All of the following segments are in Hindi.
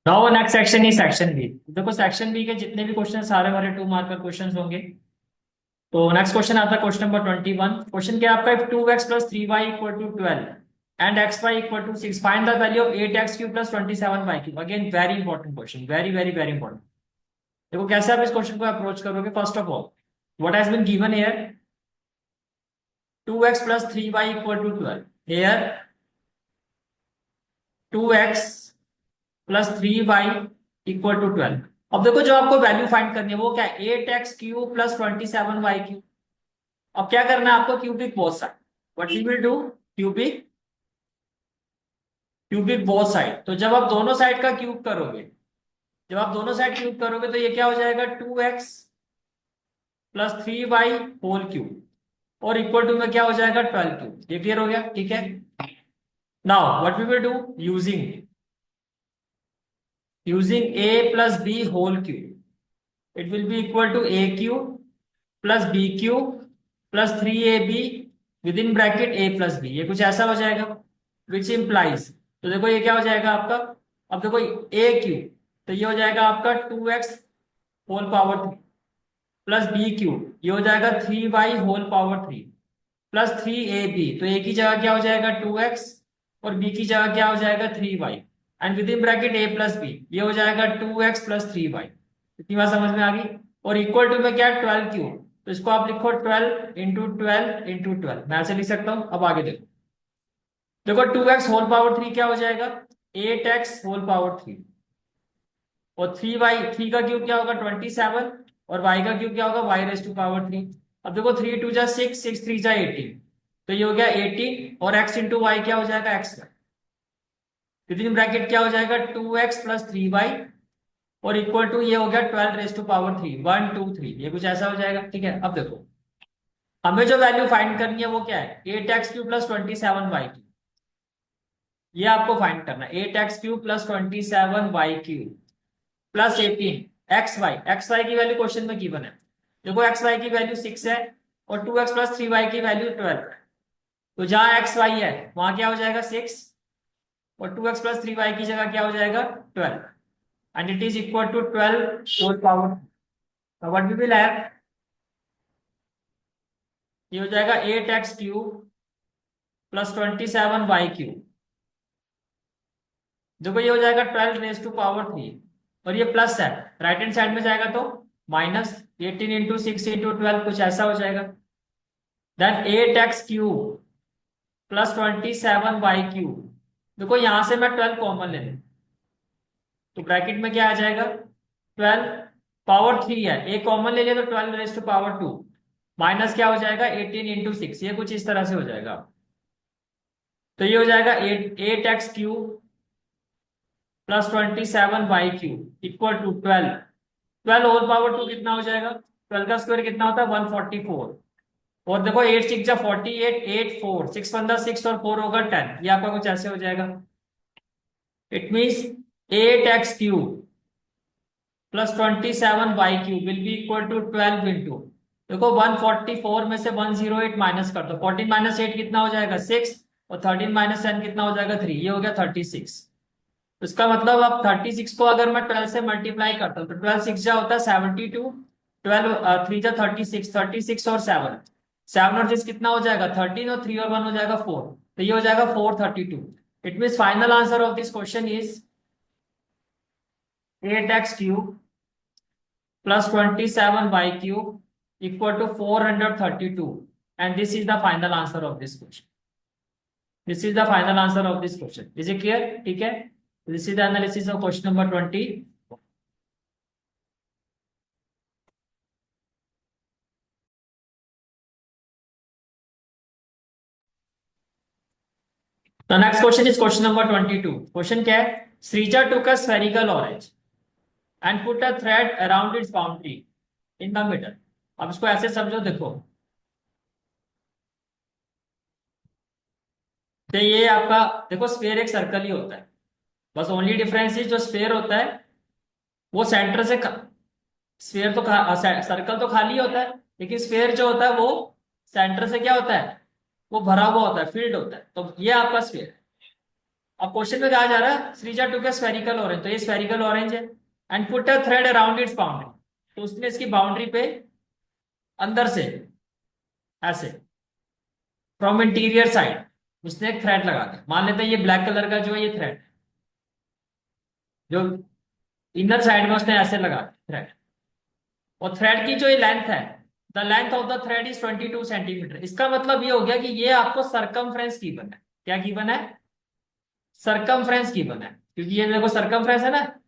Now next section is section B. देखो सेक्शन बी के जितने भी क्वेश्चन सारे हमारे 2 मार्कर क्वेश्चन होंगे। तो नेक्स्ट क्वेश्चन आता है क्वेश्चन नंबर 21। क्वेश्चन क्या है आपका, 2x + 3y = 12 and xy = 6, find the value of 8x³ + 27y³। Again very important question, very very very important. देखो कैसे आप इस क्वेश्चन को अप्रोच करोगे। First of all, what has been given here, 2x + 3y = 12। Here 2x + 3y = 12। अब देखो जो आपको वैल्यू फाइंड करनी है वो क्या है, 8x³ + 27y³। अब क्या करना है आपको, cubic both side. What we will do, cubic cubic both side. तो जब आप दोनों साइड क्यूब करोगे तो ये क्या हो जाएगा, 2x + 3y होल क्यूब और इक्वल टू में क्या हो जाएगा, 12 क्यूब। ये क्लियर हो गया, ठीक है। Now what we will do, using using a + b whole cube, it will be equal to a³ + b³ + 3ab with in bracket a + b। ये कुछ ऐसा हो जाएगा, विच इम्प्लाइज। तो देखो ये क्या हो जाएगा आपका, अब देखो a³ तो ये हो जाएगा आपका 2x होल पावर 3 + b³ ये हो जाएगा 3y होल पावर 3 + 3ab। तो a की जगह क्या हो जाएगा 2x और b की जगह क्या हो जाएगा 3y and with in bracket a + b ये हो जाएगा 2x + 3y। इतनी बात समझ में आ गई। और इक्वल टू में क्या है 12 क्यूब, तो इसको आप लिखो 12 × 12 × 12। मैं ऐसे लिख सकता हूं। अब आगे देखो, देखो 2x होल पावर 3 क्या हो जाएगा, 8x होल पावर 3 और 3y, 3 का क्यूब क्या होगा 27 और y का क्यूब क्या होगा y⁻⁴। अब देखो 3 × 2 = 6, 6 × 3 = 18। तो ये हो गया 18 और x इंटू वाई क्या हो जाएगा x। विद इन ब्रैकेट क्या हो जाएगा 2x + 3y और इक्वल टू ये हो गया 12⁻3 1 2 3। ये कुछ ऐसा हो जाएगा, ठीक है। अब देखो हमें जो वैल्यू फाइंड करनी है वो क्या है, 8x³ + 27y³। ये आपको फाइंड करना है, 8x³ + 27y³ + 18 एक्स वाई की वैल्यू क्वेश्चन में गिवन है। देखो एक्स वाई की वैल्यू 6 है और 2x + 3y की वैल्यू 12 है। तो जहां एक्स वाई है वहां क्या हो जाएगा 6 और 2x + 3y की जगह क्या हो जाएगा 12 and it is equal to 12 whole power. What we will have, ये हो जाएगा 8x³ + 27y³। देखो ये हो जाएगा 12⁻³ और ये प्लस है, राइट हैंड साइड में जाएगा तो माइनस 18 × 6 × 12 कुछ ऐसा हो जाएगा। Then 8x³ + 27y³। देखो यहां से मैं 12 कॉमन ले लूं तो ब्रैकेट में क्या आ जाएगा 12 पावर 3 है, एक कॉमन ले लिया तो 12⁻²। माइनस क्या हो जाएगा 18 × 6, ये कुछ इस तरह से हो जाएगा। तो ये हो जाएगा 8x³ + 27y³ equal to 12 12 whole power 2 कितना हो जाएगा, 12 का स्क्वायर कितना होता है 144। और देखो 8 6 जा 48, 8 4 6 15 6 और 4 होगा 10। ये आपका कुछ ऐसे हो जाएगा। It means 8x³ + 27y³ will be equal to 12 into, देखो 144 में से 108 माइनस कर दो, 14 - 8 कितना हो जाएगा 6 और 13 - 10 कितना हो जाएगा 3, ये हो गया 36। इसका मतलब अब 36 को अगर मैं 12 से मल्टीप्लाई करता हूँ तो 12 6 जा होता है 72, 12 3 जा 36, 36 और 7, 7 और 6 कितना हो जाएगा 13 और 3 और 1 हो जाएगा 4। तो ये हो जाएगा 432। It mean final answer of this question is 8x³ + 27y³ equal to 432 and this is the final answer of this question. This is the final answer of this question. Is it clear? ठीक है। This is the analysis of question number 20. The next question is question number 22. Question क्या है, Srija took a spherical orange and put a thread around its boundary in the middle. अब इसको ऐसे समझो, देखो तो ये आपका, देखो स्फीयर एक सर्कल ही होता है, बस ओनली डिफरेंस इज जो स्फीयर होता है वो सेंटर से, स्फीयर तो सर्कल तो खाली होता है लेकिन स्फीयर जो होता है वो सेंटर से क्या होता है, वो भरा हुआ होता है, फील्ड होता है। तो ये आपका स्फीयर है। अब क्वेश्चन में कहा जा रहा है श्रीजा टू का स्फेरिकल ऑरेंज, तो ये स्फेरिकल ऑरेंज है and put a thread around its boundary, तो उसने इसकी बाउंड्री पे अंदर से ऐसे फ्रॉम इंटीरियर साइड उसने एक थ्रेड लगा दिया। मान लेते हैं ये ब्लैक कलर का जो है ये थ्रेड, जो इनर साइड में उसने ऐसे लगा दिया थ्रेड, और थ्रेड की जो ये लेंथ है, the length of the thread is 22 centimetre. इसका मतलब ये हो गया कि ये आपको सरकमफ्रेंस गिवन है। क्या गिवन है? सरकमफ्रेंस गिवन है, क्योंकि ये देखो सरकमफ्रेंस है ना,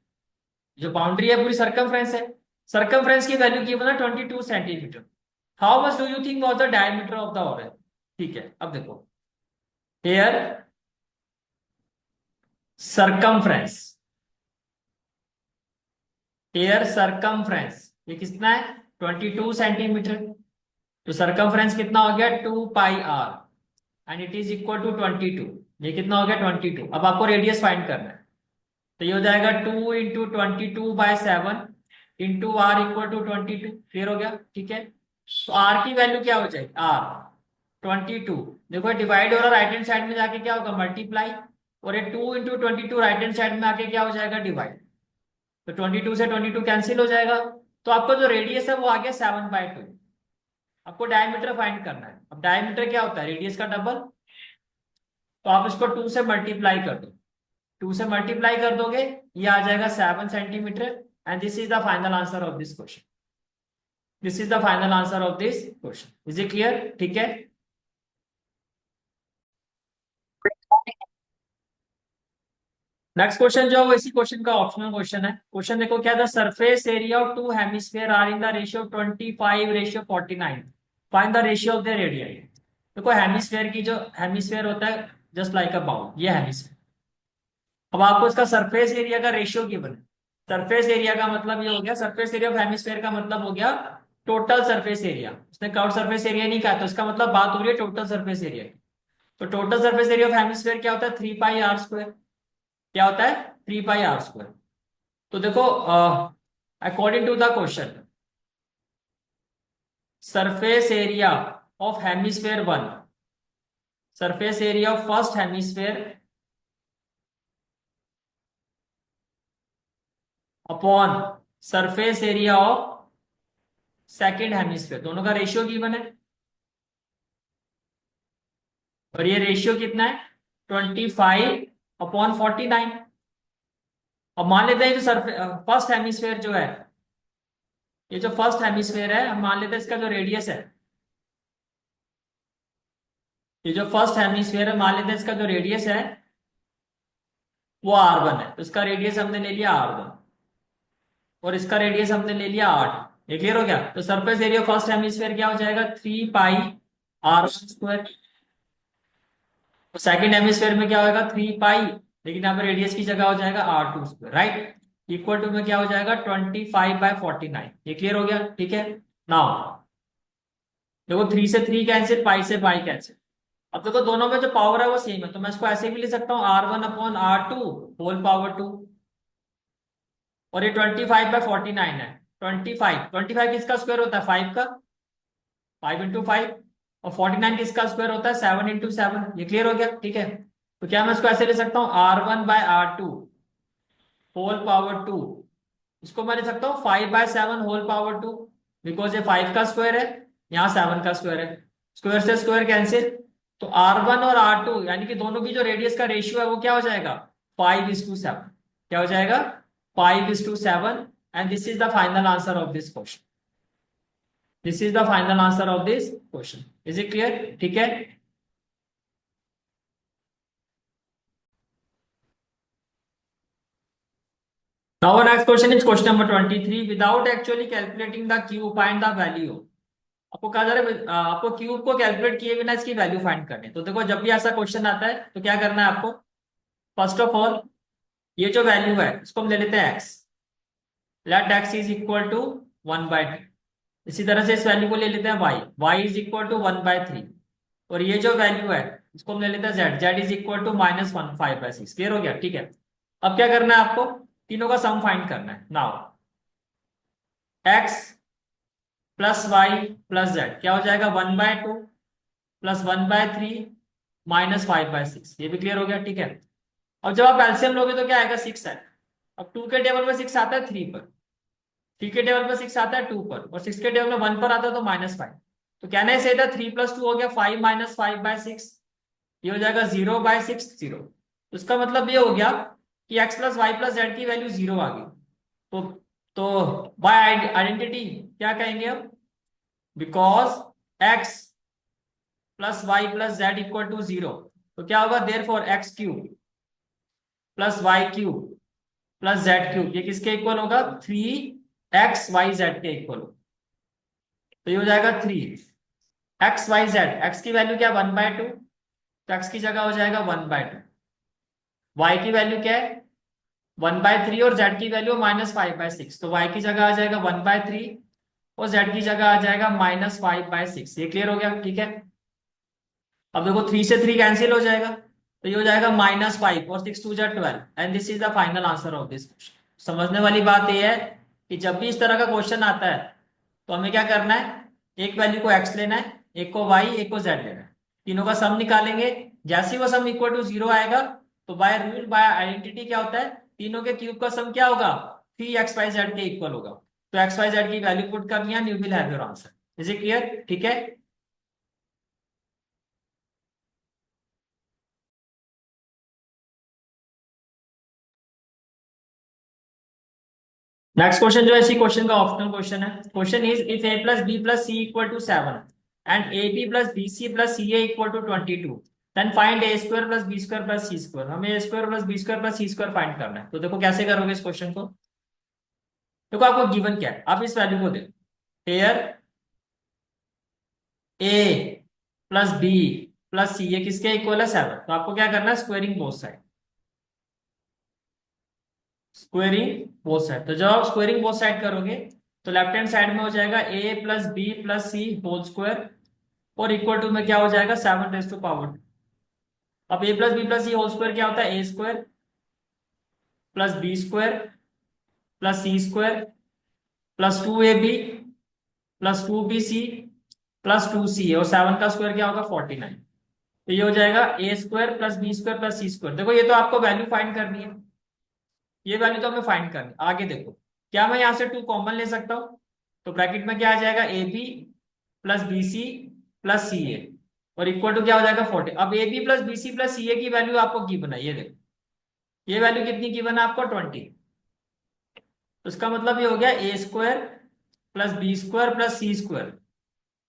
जो बाउंड्री है पूरी सरकमफ्रेंस है। सरकमफ्रेंस की वैल्यू गिवन है 22 centimetre. How much do you think was the diameter of the orange? ठीक है, अब देखो हेयर सरकमफ्रेंस, हेयर सरकमफ्रेंस ये कितना है? 22 सेंटीमीटर। तो सरकमफ्रेंस कितना हो गया? 2 pi R and it is equal to 22। ये कितना हो गया? 22। अब आपको रेडियस फाइंड करना है, तो ये हो जाएगा 2 into 22/7 into r equal to 22। Clear हो गया? ठीक है, तो आर की वैल्यू क्या हो जाएगी? आर 22। देखो डिवाइड हो रहा राइट हैंड साइड में जाके क्या होगा? मल्टीप्लाई। और ये 2 इंटू 22 राइट हैंड साइड में आके क्या हो जाएगा? डिवाइड। तो 22 से 22 कैंसिल हो जाएगा, तो आपका जो रेडियस है वो आ गया 7/2। आपको डायमीटर फाइंड करना है। अब डायमीटर क्या होता है? रेडियस का डबल। तो आप इसको 2 से मल्टीप्लाई कर दो, 2 से मल्टीप्लाई कर दोगे ये आ जाएगा 7 centimetre. And this is the final answer of this question. This is the final answer of this question. Is it clear? ठीक है, नेक्स्ट क्वेश्चन जो है वो इसी क्वेश्चन का ऑप्शनल क्वेश्चन है। क्वेश्चन देखो क्या था, surface area of two hemisphere are in the ratio 25:49, find the ratio of the radius. देखो हेमिस्फीयर की जो हेमिस्फीयर होता है जस्ट लाइक अ बाउल, ये हेमिस्फीयर। अब आपको इसका सरफेस एरिया का रेशियो गिवन है। सरफेस एरिया का मतलब ये हो गया, सरफेस एरिया ऑफ हेमिस्फीयर का मतलब हो गया टोटल सरफेस एरिया। उसने कर्व्ड सरफेस एरिया नहीं कहा, तो इसका मतलब बात हो रही है टोटल सरफेस एरिया की। तो total surface area of hemisphere क्या होता है? 3 पाई आर स्क्वायर। क्या होता है? 3 पाई आर स्क्वायर। तो देखो according to the question, surface area of hemisphere 1, surface area of first hemisphere upon surface area of second hemisphere, दोनों का रेशियो गिवन है। और ये रेशियो कितना है? 25/49। अब मान लेते हैं जो फर्स्ट हेमिस्फेयर जो है, ये जो फर्स्ट हेमिस्फेयर है, हम मान लेते हैं इसका जो रेडियस है, ये जो फर्स्ट हेमिस्फेयर है मान लेते हैं इसका जो रेडियस है वो r1 है, तो इसका रेडियस हमने ले लिया r1 और इसका रेडियस हमने ले लिया 8। ये क्लियर हो गया? तो सरफेस एरिया फर्स्ट हेमिस्फेयर क्या हो जाएगा? 3 पाई r1 स्क्वायर। तो सेकंड हेमिस्फेयर में क्या होगा? 3 पाई, लेकिन यहाँ पे रेडियस की जगह हो जाएगा r2 square, right? Equal to में क्या हो जाएगा? 25/49। ये क्लियर हो गया? ठीक है, नाउ देखो 3 से 3 कैंसिल, पाई से पाई कैंसिल। अब देखो दोनों में जो पावर है वो सेम है, तो मैं इसको ऐसे भी लिख सकता हूँ r1/r2 होल पावर 2। और ये 25/49 है। 25 किसका स्क्वायर होता है? 5 का, 5 × 5। और 49 किसका स्क्वायर होता है? 7 × 7। ये क्लियर हो गया? ठीक है, तो क्या मैं इसको ऐसे ले सकता हूँ r1/r2 होल पावर 2, इसको मैं ले सकता हूँ 5/7 होल पावर 2, बिकॉज ये 5 का स्क्वायर है, यहाँ 7 का स्क्वायर है, स्क्वायर से स्क्वायर कैंसिल। तो r1 और r2 यानी कि दोनों की जो रेडियस का रेशियो है वो क्या हो जाएगा? 5:7। क्या हो जाएगा? 5:7। And this is the final answer of this question. This is the final answer of this question. Is it clear? ठीक है, now next question is question number 23। Without actually calculating the cube find the value. आपको कहा जा रहा है आपको क्यूब को कैलकुलेट किए बिना इसकी वैल्यू फाइंड करनी है। तो देखो जब भी ऐसा क्वेश्चन आता है तो क्या करना है आपको? फर्स्ट ऑफ ऑल ये जो वैल्यू है इसको हम ले लेते हैं x। Let x is equal to 1/2। इसी तरह से इस वैल्यू को ले लेते हैं y इज इक्वल टू 1/3। और ये जो वैल्यू है इसको हम ले लेते हैं z is equal to -1/5/6। Clear हो गया? ठीक है, अब क्या करना है आपको? तीनों का सम फाइंड करना है। Now x plus y plus z क्या हो जाएगा? 1/2 प्लस 1/3 -5/6। ये भी क्लियर हो गया? ठीक है, अब जब आप एलसीएम लोगे तो क्या आएगा, 6 है। अब 2 के टेबल में 6 आता है 3 पर, 3 के टेबल पर 6 आता है 2 पर, और 6 के टेबल में 1 पर आता है तो -5। तो कहना है सही था 3 + 2 हो गया 5 - 5/6, ये हो जाएगा 0/6 0। उसका मतलब ये हो गया कि x + y + z की वैल्यू 0 आ गई। तो बाय आइडेंटिटी क्या कहेंगे अब, बिकॉज x + y + z = 0, तो क्या होगा, देयरफॉर x³ + y³ + z³ ये किसके इक्वल होगा, 3xyz के इक्वल होगा। तो ये हो जाएगा 3xyz, x की वैल्यू क्या 1/2, तो x की जगह हो जाएगा 1/2, y की वैल्यू क्या है 1/3, और z की वैल्यू -5/6, तो y की जगह आ जाएगा 1/3 और z की जगह आ जाएगा -5/6। ये क्लियर हो गया, ठीक है। अब देखो 3 से 3 कैंसिल हो जाएगा, तो ये हो जाएगा -5 और 6 × 2 = 12, and this is the final answer of this question. समझने वाली बात ये है कि जब भी इस तरह का क्वेश्चन आता है तो हमें क्या करना है, एक वैल्यू को x लेना है, एक को y, एक को z लेना है, तीनों का सम निकालेंगे। जैसे ही वो सम = 0 आएगा तो बाय रूल बाय आइडेंटिटी क्या होता है, तीनों के क्यूब का सम क्या होगा, 3xyz के इक्वल होगा। तो xyz की वैल्यू पुट करनी है, you will have your answer. Is it clear, ठीक है। नेक्स्ट क्वेश्चन जो है इसी क्वेश्चन का ऑप्शनल क्वेश्चन है। Question is if a + b + c = 7 and ab + bc + ca = 22, then find a² + b² + c²। हमें a² + b² + c² फाइंड करना है। तो देखो कैसे करोगे इस क्वेश्चन को। देखो आपको गिवन क्या है, आप इस वैल्यू को देखो, हेयर a + b + c ये किसके इक्वल है 7। तो आपको क्या करना है, squaring both side, squaring both side. तो जब आप स्क्वेयरिंग बोथ साइड करोगे तो लेफ्ट हैंड साइड में हो जाएगा a + b + c whole square, और इक्वल टू में क्या हो जाएगा 7 ⁻²। अब a + b + c whole square क्या होता है, a² + b² + c² + 2ab + 2bc + 2c, और 7 का स्क्वायर क्या होगा 49। तो ये हो जाएगा a² + b² + c²। देखो ये तो आपको वैल्यू फाइंड करनी है, ये वैल्यू तो हमें फाइंड करनी है। आगे देखो, क्या मैं यहाँ से 2 कॉमन ले सकता हूँ, तो ब्रैकेट में क्या आ जाएगा, ab + bc + ca, और इक्वल टू क्या हो जाएगा 40। अब ab + bc + ca की वैल्यू आपको गिवन है, ये देखो ये वैल्यू कितनी गिवन है आपको 20। तो इसका मतलब ये हो गया a² + b² + c²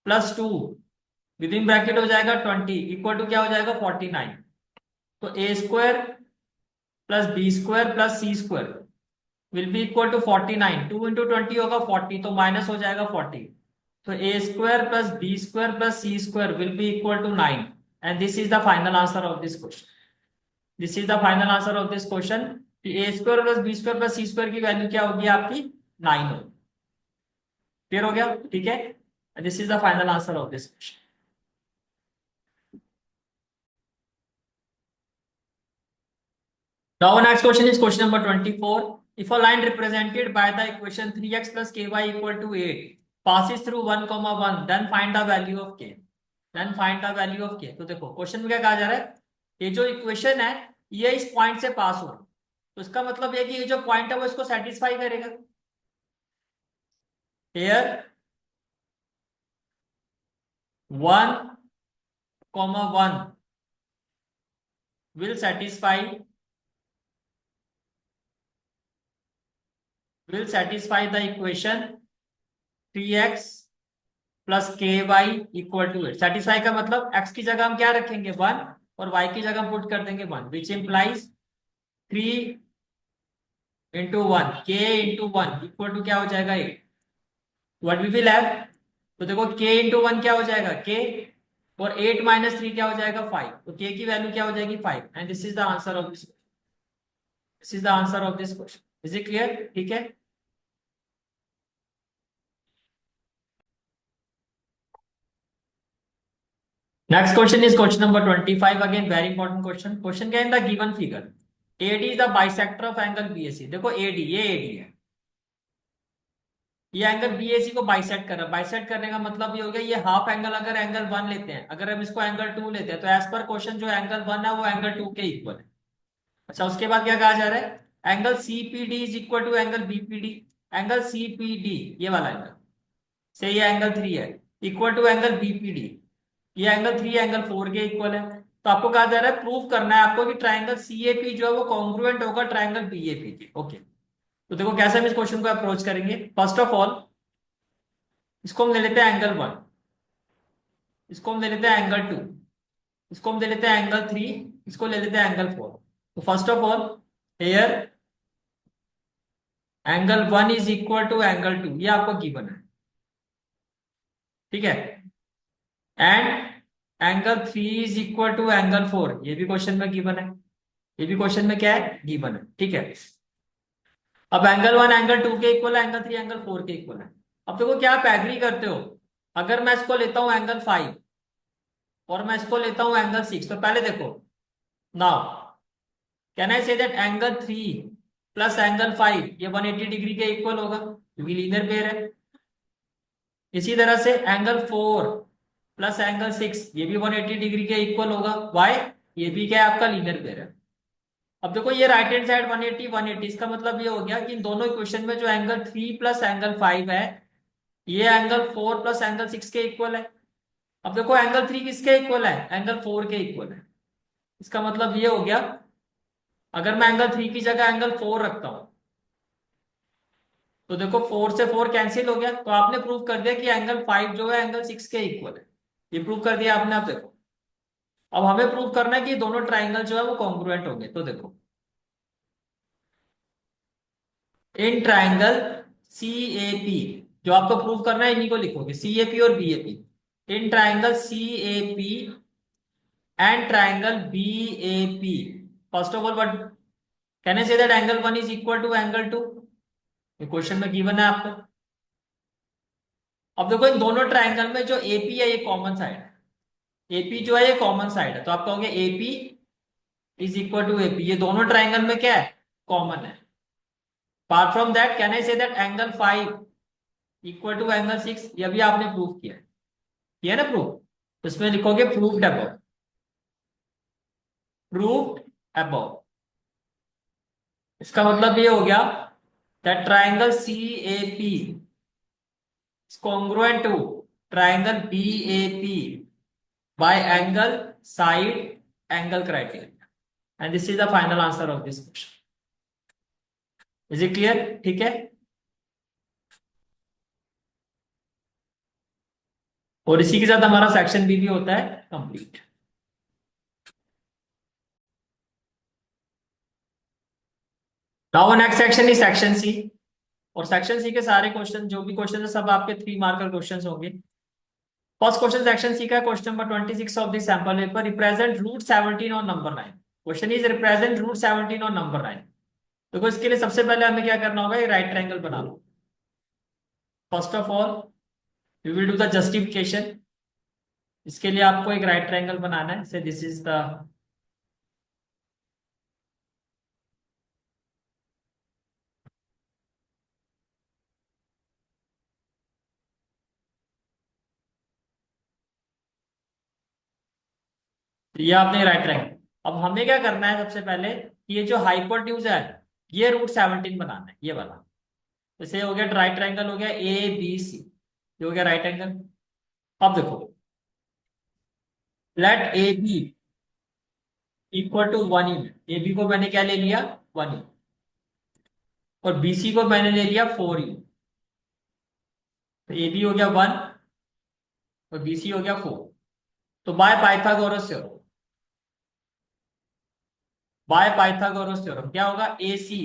+ 2 with in bracket हो जाएगा 20 इक्वल टू क्या हो जाएगा 49। तो a² + b² + c² will be equal to 49, 2 × 20 होगा 40, तो माइनस हो जाएगा 40। तो a² + b² + c² will be equal to 9, and this is the final answer of this question. This is the final answer of this question कि a² + b² + c² की वैल्यू क्या होगी आपकी 9 होगी। क्लियर हो गया, ठीक है। This is the final answer of this question. Now next question is question number 24. If a line represented by the equation 3x + ky = 8 passes through 1, 1, then find the value of k. Then find the value of k. तो देखो क्वेश्चन में क्या कहा जा रहा है, ये जो इक्वेशन है ये इस पॉइंट से पास हो रहा है, तो इसका मतलब ये कि ये जो पॉइंट है वो इसको सेटिस्फाई करेगा। Here 1, 1 will satisfy the equation 3x + ky = 8। Satisfy का मतलब x की जगह हम क्या रखेंगे 1, और y की जगह हम पुट कर देंगे 1, which implies 3 × 1 k × 1 equal to क्या हो जाएगा 8। व्हाट वी विल हैव, तो देखो k × 1 क्या हो जाएगा k, और 8 - 3 क्या हो जाएगा 5, तो k की वैल्यू क्या हो जाएगी 5, and this is the answer of this question. Is it clear, ठीक है। Next question is question number 25. Again, very important question. Question क्या है, in the given figure, AD is the bisector of angle BAC। देखो AD, ये AD है, ये एंगल BAC को बाइसेक्ट कर रहा है। बाइसेक्ट करने का मतलब ये हो गया, ये हाफ एंगल अगर एंगल 1 लेते हैं, अगर हम इसको एंगल 2 लेते हैं, तो एज पर क्वेश्चन जो एंगल 1 है वो एंगल 2 के इक्वल है। अच्छा, उसके बाद क्या कहा जा रहा है, angle CPD is equal to angle BPD. Angle CPD ये वाला एंगल से ये एंगल 3 है, इक्वल टू एंगल बीपीडी, ये एंगल 3 एंगल 4 के इक्वल है। तो आपको कहा जा रहा है प्रूव करना है आपको कि ट्राइंगल सीएपी जो है वो कॉन्ग्रुएंट होगा ट्राइंगल बीएपी के। ओके, तो देखो कैसे हम इस क्वेश्चन को अप्रोच करेंगे। फर्स्ट ऑफ ऑल इसको हम ले लेते हैं एंगल 1, इसको हम ले लेते हैं एंगल 2, इसको हम ले लेते हैं एंगल 3, इसको ले लेते हैं एंगल 4। तो first of all here angle 1 is equal to angle 2, ये आपको गिवन है, ठीक है। And angle 3 is equal to angle 4, ये भी क्वेश्चन में गिवन है, ये भी क्वेश्चन में क्या है, गिवन है, ठीक है। अब एंगल 1 एंगल 2 के इक्वल है, एंगल 3 एंगल 4 के इक्वल है। अब देखो क्या आप एग्री करते हो, अगर मैं इसको लेता हूं एंगल 5 और मैं इसको लेता हूं एंगल 6, तो पहले देखो now can I say that angle 3 plus angle 5 ये 180 डिग्री के इक्वल होगा क्योंकि लीनियर पेयर है। इसी तरह से एंगल 4 प्लस एंगल 6 ये भी 180 डिग्री के इक्वल होगा। वाई, ये भी क्या है आपका लीनियर पेयर है। अब देखो ये राइट हैंड साइड 180 180, इसका मतलब ये हो गया कि इन दोनों इक्वेशन में जो एंगल 3 प्लस एंगल 5 है ये एंगल 4 प्लस एंगल 6 के इक्वल है। अब देखो एंगल 3 किसके इक्वल है, एंगल 4 के इक्वल है। इसका मतलब ये हो गया अगर मैं एंगल 3 की जगह एंगल 4 रखता हूं तो देखो 4 से 4 कैंसिल हो गया, तो आपने प्रूव कर दिया कि एंगल 5 जो है एंगल 6 के इक्वल है। ये प्रूव कर दिया आपने। अब देखो अब हमें प्रूव करना है कि दोनों ट्राइंगल जो है वो कॉन्ग्रुएंट होंगे। तो देखो इन ट्राइंगल सी ए पी, जो आपको प्रूव करना है इन्हीं को लिखोगे, सी ए पी और B A P. In triangle C A P and triangle B A P, first of all what can I say that angle 1 is equal to angle 2, ये क्वेश्चन में गिवन है आपको। अब देखो इन दोनों ट्राइंगल में जो एपी है ये कॉमन साइड है, एपी जो है ये कॉमन साइड है, तो आप कहोगे AP is equal to AP, ये दोनों ट्राइंगल में क्या है, कॉमन है। Apart from that can I say that angle 5 equal to angle 6, ये भी आपने प्रूव किया है ना प्रूफ। तो इसमें लिखोगे प्रूव्ड अबव, प्रूव्ड अबव। इसका मतलब ये हो गया that triangle C A P is congruent to triangle BAP by angle, side, angle criteria, and this is the final answer of this question. Is it clear? ठीक है। और इसी के साथ हमारा सेक्शन बी भी होता है complete. Now next section is section C, और सेक्शन सी के सारे क्वेश्चन जो भी क्वेश्चन है सब आपके 3 मार्कर क्वेश्चन होंगे। फर्स्ट क्वेश्चन सेक्शन सी का question number 26 of the sample paper, represent root 17 और number 9। Question is represent root 17 और नंबर 9। देखो इसके लिए सबसे पहले हमें क्या करना होगा, ये राइट ट्रायंगल बना लो। First of all we will do the justification. इसके लिए आपको एक राइट ट्रायंगल बनाना है, से दिस इज द ये आपने राइट ट्रायंगल। अब हमें क्या करना है सबसे पहले कि ये जो हाइपोटेन्यूज है ये रूट 17 बनाना है, ये वाला। जैसे हो गया राइट ट्रायंगल, हो गया ए बी सी, ये हो गया राइट एंगल। अब देखो let A B equal to 1 A B को मैंने क्या ले लिया, 1 और बीसी को मैंने ले लिया 4 तो ए बी हो गया 1 और बीसी हो गया 4। तो बाय पाइथागोरस थ्योरम क्या होगा, A C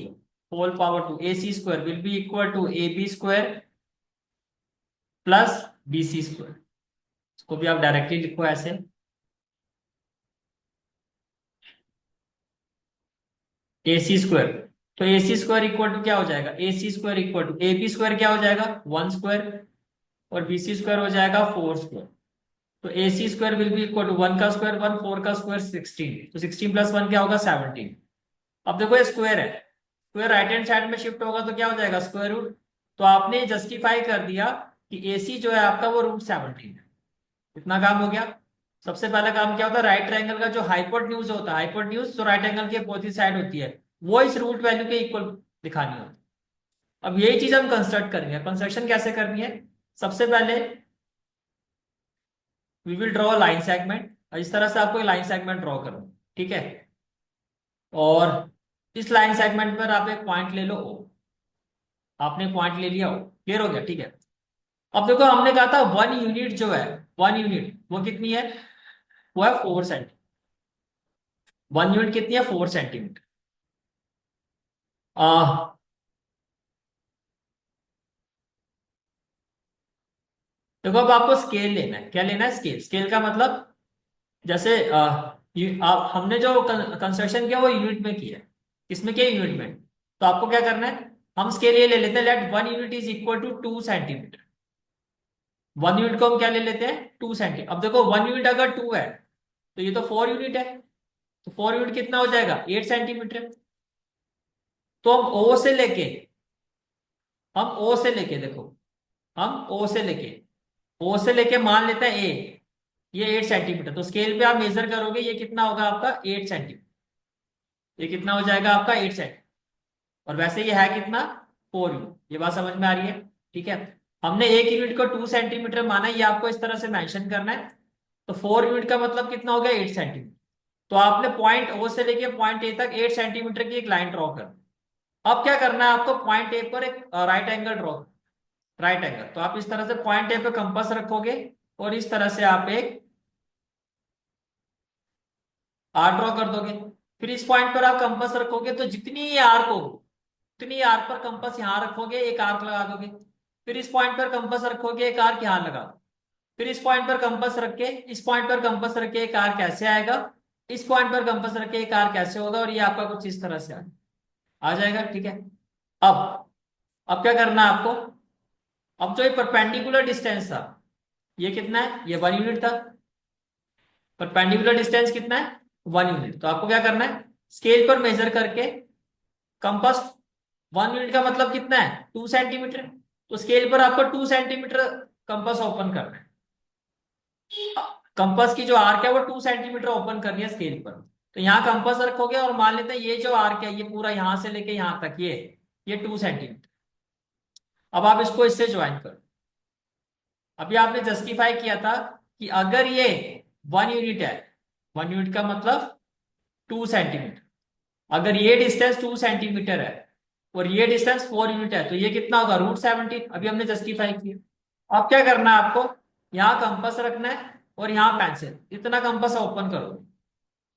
whole power two A C square will be equal to A B square plus B C square. इसको भी आप डायरेक्टली लिखो ऐसे, ए सी स्क्वायर। तो A C square equal to क्या हो जाएगा, A C square equal to A B square क्या हो जाएगा 1 स्क्वायर और बी सी स्क्वायर हो जाएगा 4 स्क्वायर। तो A C square will be equal to 1 का स्क्वायर 1, 4 का स्क्वायर 16, तो 16 प्लस 1 क्या होगा 17। अब देखो ये स्क्वायर है, स्क्वायर राइट हैंड साइड में शिफ्ट होगा तो क्या हो जाएगा स्क्वायर रूट। तो आपने जस्टिफाई कर दिया कि एसी जो है आपका वो रूट 17 है। इतना काम हो गया। सबसे पहला काम क्या होता है, राइट ट्रायंगल का जो हाइपोटेन्यूज होता है, हाइपोटेन्यूज जो राइट एंगल की अपोजिट साइड होती है, वो इस रूट वैल्यू के इक्वल दिखानी होती है। अब यही चीज हम कंस्ट्रक्ट करेंगे। कंस्ट्रक्शन कैसे करनी है, सबसे पहले we will draw line segment, इस तरह से आपको लाइन सेगमेंट ड्रॉ करना, ठीक है। और इस लाइन सेगमेंट पर आप एक पॉइंट ले लो O, आपने पॉइंट ले लिया O, क्लियर हो गया, ठीक है। अब देखो हमने कहा था 1 यूनिट जो है, 1 यूनिट वो कितनी है, वो है 4 सेंटीमीटर। 1 यूनिट कितनी है, 4 सेंटीमीटर। आ देखो अब आपको स्केल लेना है, क्या लेना है, स्केल। स्केल का मतलब जैसे हमने जो कंस्ट्रक्शन किया वो यूनिट में किया है, किसमें किया, यूनिट में। तो आपको क्या करना है, हम स्केल ये ले लेते हैं, let 1 unit is equal to 2 centimetre. 1 unit को हम क्या ले लेते हैं, 2 सेंटीमीटर। अब देखो 1 यूनिट अगर 2 है तो ये तो 4 यूनिट है, तो 4 यूनिट कितना हो जाएगा, 8 सेंटीमीटर। तो हम ओ से लेके देखो, हम ओ से लेके मान लेते हैं ए, ये 8 सेंटीमीटर। तो स्केल पे आप मेजर करोगे ये कितना होगा आपका, 8 सेंटीमीटर। ये कितना हो जाएगा आपका, 8 सेंटीमीटर। और वैसे ये है कितना, 4 यूनिट। ये बात समझ में आ रही है, ठीक है। हमने एक यूनिट को 2 सेंटीमीटर माना, ये आपको इस तरह से मेंशन करना है। तो 4 यूनिट का मतलब कितना हो गया, 8 सेंटीमीटर। तो आपने पॉइंट ओ से लेके पॉइंट ए तक 8 सेंटीमीटर की एक लाइन ड्रॉ कर। अब क्या करना है आपको, पॉइंट ए पर एक right angle draw, right angle. तो आप इस तरह से पॉइंट ए पे कंपास रखोगे और इस तरह से आप एक आर ड्रॉ कर दोगे। फिर इस पॉइंट पर आप कंपास रखोगे, तो जितनी आर्क हो उतनी आर्क पर कंपास यहाँ रखोगे, एक आर्क लगा दोगे। फिर इस पॉइंट पर कंपास रखोगे, एक आर्क यहाँ लगा दो। फिर इस पॉइंट पर कंपास रख के, इस पॉइंट पर कंपास रख के एक आर्क कैसे आएगा, इस पॉइंट पर कंपास रख के एक आर्क कैसे होगा, और ये आपका कुछ इस तरह से आ जाएगा, ठीक है। अब अब क्या करना है आपको, अब जो ये परपेंडिकुलर डिस्टेंस था ये कितना है, ये 1 यूनिट था। परपेंडिकुलर डिस्टेंस कितना है, 1 यूनिट। तो आपको क्या करना है, स्केल पर मेजर करके कंपास, 1 यूनिट का मतलब कितना है, 2 सेंटीमीटर। तो स्केल पर आपको 2 सेंटीमीटर कंपास ओपन करना है। कंपास की जो आर्क है वो 2 सेंटीमीटर ओपन करनी है स्केल पर। तो यहाँ कंपास रखोगे और मान लेते हैं ये जो आर्क है ये पूरा यहां से लेके यहां तक, ये 2 सेंटीमीटर। अब आप इसको इससे ज्वाइन करो। अभी आपने जस्टिफाई किया था कि अगर ये 1 यूनिट है, 1 यूनिट का मतलब 2 सेंटीमीटर, अगर ये डिस्टेंस 2 सेंटीमीटर है और ये डिस्टेंस 4 यूनिट है, तो ये कितना होगा, √17। अभी हमने जस्टिफाई किया। अब क्या करना है आपको, यहाँ कंपास रखना है और यहाँ पेंसिल, इतना कंपास ओपन करो,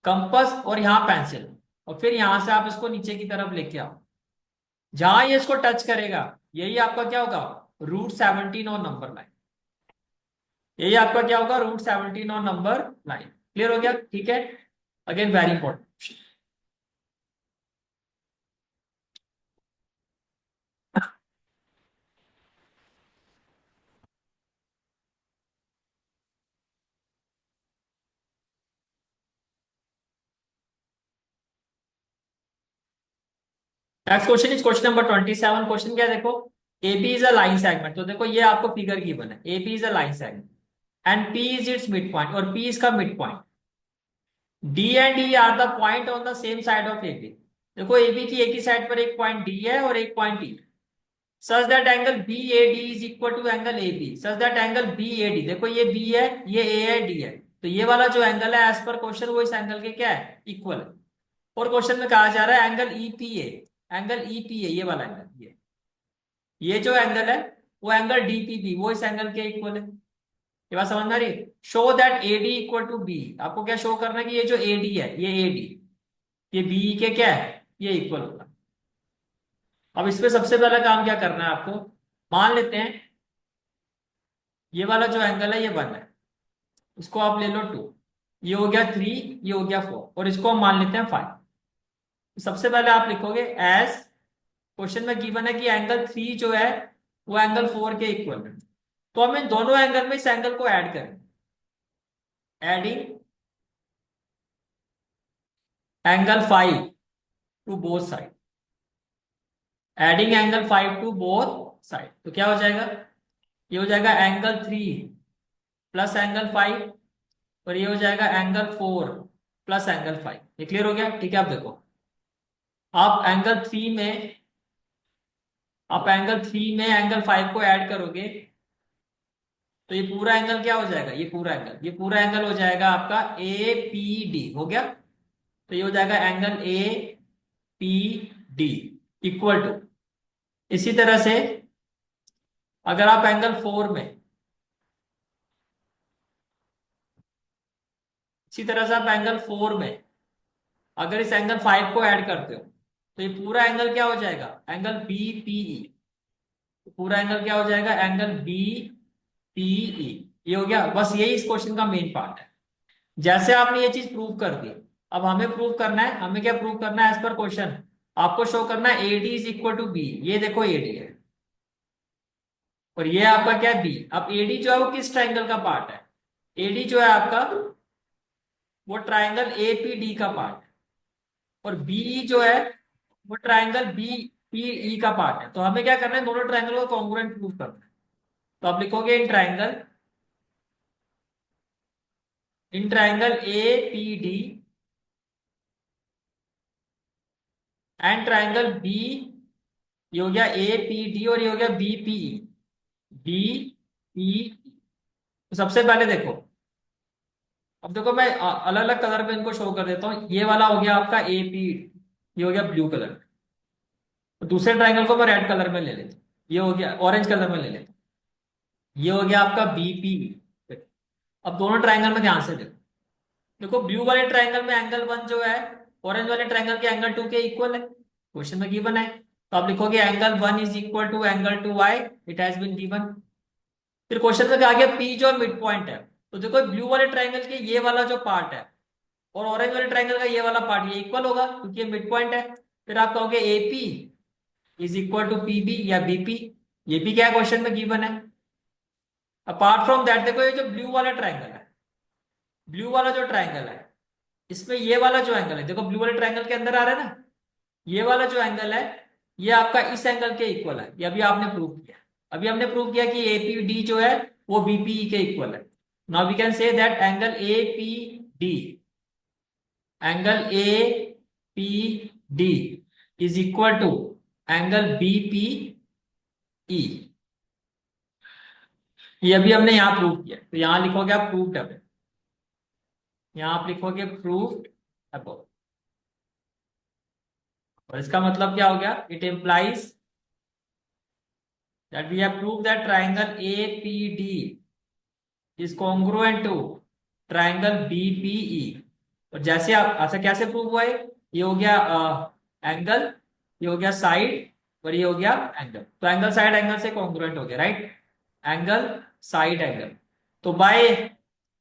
कंपास और यहाँ पेंसिल, और फिर यहां से आप इसको नीचे की तरफ लेके आओ। जहां ये इसको टच करेगा यही आपका क्या होगा, √17 और नंबर लाइन। यही आपका क्या होगा, √17 और नंबर लाइन। क्लियर हो गया, ठीक है। Again very important. Next question is question number 27। Question क्या है देखो, AB is a line segment. तो देखो ये आपको फिगर गिवन है, AB is a line segment and P is its mid point, और P इसका mid point. D and E are the point on the same side of AB। देखो AB की एक ही साइड पर एक पॉइंट D है और एक point E। Such that angle BAD is equal to angle AB। Such that angle BAD, देखो ये B है, ये A है, D है। तो ये वाला जो एंगल है एज पर क्वेश्चन वो इस एंगल के क्या है, इक्वल है। और क्वेश्चन में कहा जा रहा है एंगल EPA, एंगल EPA ये वाला एंगल, ये जो एंगल है वो एंगल DPB वो इस एंगल के इक्वल है। ये बात समझ में आ रही है। Show that AD equal to B, आपको क्या शो करना है कि ये जो AD है, ये AD ये BE के क्या है, ये इक्वल होगा। अब इस पे सबसे पहला काम क्या करना है आपको, मान लेते हैं ये वाला जो एंगल है ये 1 है, इसको आप ले लो 2, ये हो गया 3, ये हो गया 4, और इसको हम मान लेते हैं 5। सबसे पहले आप लिखोगे एज क्वेश्चन में गिवन है कि एंगल 3 जो है वो एंगल 4 के इक्वल है। तो हम इन दोनों एंगल में इस एंगल को ऐड करें, adding angle 5 to both side, adding angle 5 to both side. तो क्या हो जाएगा, ये हो जाएगा एंगल 3 प्लस एंगल 5 और ये हो जाएगा एंगल 4 प्लस एंगल 5। ये क्लियर हो गया? ठीक है, आप देखो, आप एंगल 3 में एंगल 5 को ऐड करोगे तो ये पूरा एंगल क्या हो जाएगा? ये पूरा एंगल हो जाएगा आपका ए पी डी। हो गया? तो ये हो जाएगा angle A P D equal to, इसी तरह से अगर आप एंगल 4 में, इसी तरह से आप एंगल 4 में अगर इस एंगल 5 को ऐड करते हो तो ये पूरा एंगल क्या हो जाएगा? Angle B P E. पूरा एंगल क्या हो जाएगा? Angle B P E. ये हो गया। बस यही इस क्वेश्चन का मेन पार्ट है। जैसे आपने ये चीज प्रूव कर दी, अब हमें प्रूव करना है, हमें क्या प्रूव करना है? एज पर क्वेश्चन आपको शो करना है A D is equal to B. ये देखो ए डी है और ये आपका क्या है? बी। अब एडी जो है वो किस ट्राइंगल का पार्ट है? एडी जो है आपका वो ट्राइंगल ए पी डी का पार्ट है, और बीई जो है वो ट्राइंगल बी पी ई का पार्ट है। तो हमें क्या करना है? दोनों ट्राइंगल को कॉन्ग्रुएंट प्रूव करना है। तो आप लिखोगे in triangle A P D and triangle B, ये हो गया ए पी डी और ये हो गया B P E. B P. तो सबसे पहले देखो, अब देखो मैं अलग अलग कलर में इनको शो कर देता हूँ। ये वाला हो गया आपका ए पी, ये हो गया ब्लू कलर। तो दूसरे ट्राइंगल को मैं रेड कलर में ले लेता हूँ, ये हो गया ऑरेंज कलर में ले लेता हूँ। ये हो गया आपका बीपी। अब दोनों ट्राइंगल में ध्यान से देखो। देखो ब्लू वाले ट्राइंगल में एंगल 1 जो है ऑरेंज वाले ट्राइंगल के एंगल 2 के इक्वल है, क्वेश्चन में गिवन है। तो आप लिखोगे angle 1 is equal to angle 2 why, it has been given. फिर क्वेश्चन में कहा गया पी जो मिड पॉइंट है। तो देखो ब्लू वाले ट्राइंगल के ये वाला जो पार्ट है और ऑरेंज वाले ट्राइंगल का ये वाला पार्ट, ये इक्वल होगा क्योंकि ये मिड पॉइंट है। फिर आप कहोगे AP is equal to PB या बीपी। ये भी क्या क्वेश्चन में गिवन है। अपार्ट फ्रॉम दैट देखो ये जो ब्लू वाला ट्राइंगल है, ब्लू वाला जो ट्राइंगल है, इसमें ये वाला जो एंगल है, देखो ब्लू वाले ट्राइंगल के अंदर आ रहा है ना, ये वाला जो एंगल है ये आपका इस एंगल के इक्वल है। ये अभी आपने प्रूव किया। अभी हमने प्रूव किया कि एपीडी जो है वो बीपीई के इक्वल है। Now we can say that angle APD, angle APD is equal to angle BPE. ये अभी हमने यहां प्रूव किया, तो यहां लिखोगे आप प्रूव्ड अब, यहां आप लिखोगे प्रूव्ड अब। और इसका मतलब क्या हो गया? It implies that we have proved that triangle APD is congruent to triangle BPE. और जैसे आप, अच्छा कैसे प्रूव हुआ है? ये हो गया एंगल, ये हो गया साइड और ये हो गया एंगल। तो एंगल साइड एंगल से कॉन्ग्रुएंट हो गया, राइट? Angle side angle. तो बाय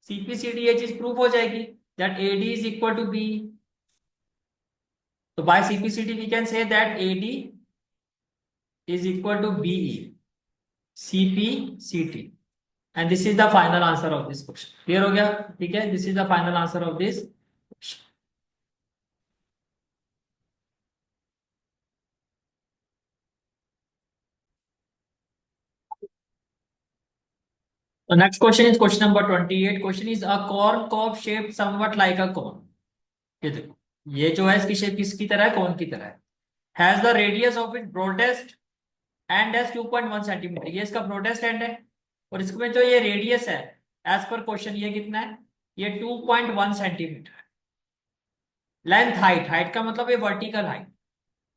सीपीसीडी ये चीज प्रूव हो जाएगी that AD is equal to B. तो by CPCD we can say that AD is equal to BE CPCT. And this is the final answer of this question. Clear हो गया? ठीक है, this is the final answer of this question. The next question is question number 28. Question is a corn cob shaped somewhat like a cone. ये देखो, ये जो है इसकी शेप किसकी तरह है? कॉर्न की तरह है। Has the radius of its broadest end as 2.1 centimetre. ये इसका ब्रॉडेस्ट एंड है और इसमें जो ये रेडियस है एज पर क्वेश्चन ये कितना है? ये 2.1 सेंटीमीटर। लेंथ हाइट, हाइट का मतलब ये वर्टिकल हाइट,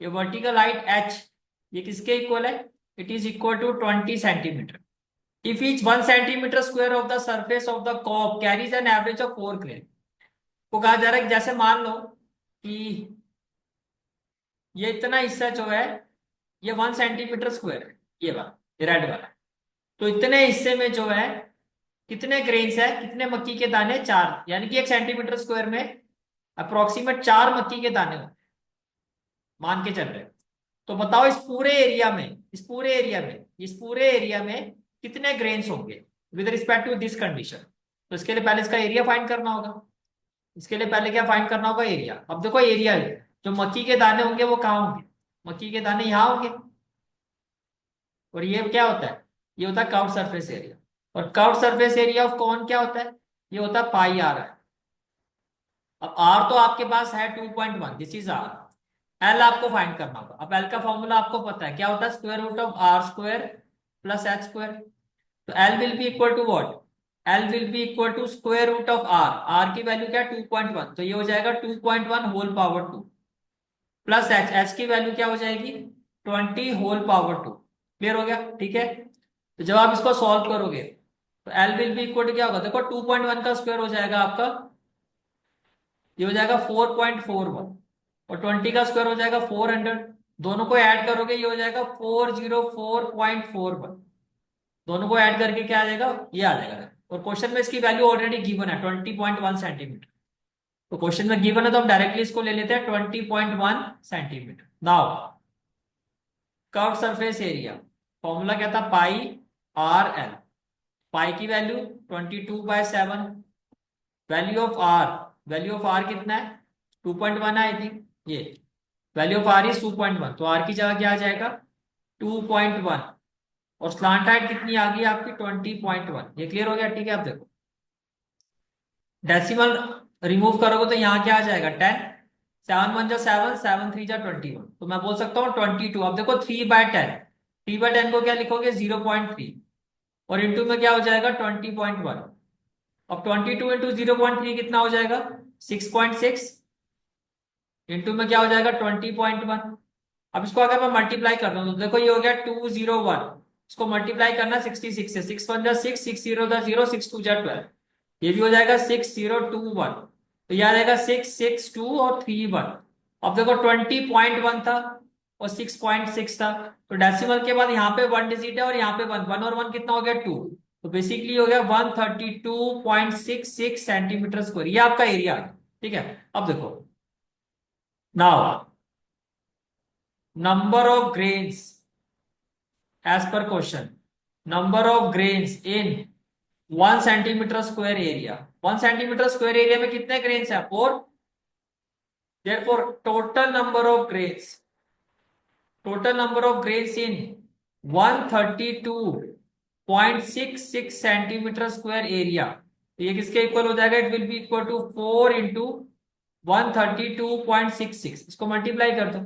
ये वर्टिकल हाइट h ये किसके इक्वल है? It is equal to 20 centimetre. If each 1 centimeter square of the surface of the cob carries an average of 4 grain, को कहा जा रहा है कि जैसे मान लो कि ये इतना हिस्सा जो है ये 1 सेंटीमीटर स्क्वायर है, ये वाला, ये रेड वाला। तो इतने हिस्से में जो है कितने ग्रेन्स है, कितने मक्की के दाने? 4। यानी कि 1 सेंटीमीटर स्क्वायर में अप्रोक्सीमेट 4 मक्की के दाने होते, मान के चल रहे हैं। तो बताओ इस पूरे एरिया में कितने ग्रेन्स होंगे with respect to this condition. तो इसके लिए पहले इसका एरिया फाइंड करना होगा। इसके लिए पहले क्या फाइंड करना होगा? एरिया। अब देखो एरिया जो मक्की के दाने होंगे वो कहाँ होंगे? मक्की के दाने यहाँ होंगे। और ये क्या होता है? ये होता है कर्व्ड सरफेस एरिया। और curved surface area of corn क्या होता है? ये होता है पाई आर है। अब आर तो आपके पास है 2.1, दिस इज आर। एल आपको फाइंड करना होगा। अब एल का फॉर्मूला आपको पता है क्या होता है, square root of R square plus H square. तो L will be equal to what, L will be equal to square root of R. R की वैल्यू क्या है 2.1, तो ये हो जाएगा 2.1 whole power 2 plus H, H की वैल्यू क्या हो जाएगी 20 होल पावर 2। क्लियर हो गया, ठीक है। तो जब आप इसको सॉल्व करोगे तो L will be equal to क्या होगा, देखो 2.1 का स्क्वायर हो जाएगा आपका, ये हो जाएगा 4.41, और 20 का स्क्वायर हो जाएगा 400। दोनों को ऐड करोगे ये हो जाएगा 404.41। दोनों को ऐड करके क्या आ जाएगा, ये आ जाएगा। और क्वेश्चन में इसकी वैल्यू ऑलरेडी गिवन है 20.1 सेंटीमीटर। तो क्वेश्चन में गिवन है तो हम डायरेक्टली इसको ले लेते हैं 20.1 centimetre. Now curve surface area, formula क्या था, पाई आर एल। पाई की value 22/7, value of r, value of r कितना है 2.1 आई थिंक, ये वैल्यू ऑफ आर इज 2.1, तो आर की जगह क्या आ जाएगा 2.1, और स्लांट हाइट कितनी आ गई आपकी 20.1। ये क्लियर हो गया, ठीक है। आप देखो डेसिमल रिमूव करोगे तो यहाँ क्या आ जाएगा 10, 7 1 जा 7, 7 3 जा 21, तो मैं बोल सकता हूँ 22। अब देखो 3/10, 3/10 को क्या लिखोगे 0.3, और इंटू में क्या हो जाएगा 20.1। अब 22 इंटू 0.3 कितना हो जाएगा 6.6, इंटू में क्या हो जाएगा 20.1। अब इसको अगर मैं मल्टीप्लाई कर दूं तो देखो ये हो गया 201, इसको मल्टीप्लाई करना 66 से, 6 1 जा 6, 6 0 जा 0, 6 2 जा 12, ये भी हो जाएगा 6021, तो ये आ जाएगा 662 और 31। अब देखो 20.1 था और 6.6 था, तो डेसिमल के बाद यहाँ पे 1 डिजिट है और यहाँ पे 1, 1 और 1 कितना हो गया 2, तो बेसिकली हो गया 132.66 सेंटीमीटर स्क्वायर, ये आपका एरिया है, ठीक है। अब देखो now number of grains as per question, number of grains in 1 centimeter square area, 1 centimeter square area में कितने grains है 4, therefore total number of grains in 132.66 centimeter square area, तो ये किसके इक्वल हो जाएगा, it will be equal to 4 into 132.66, इसको मल्टीप्लाई कर दो।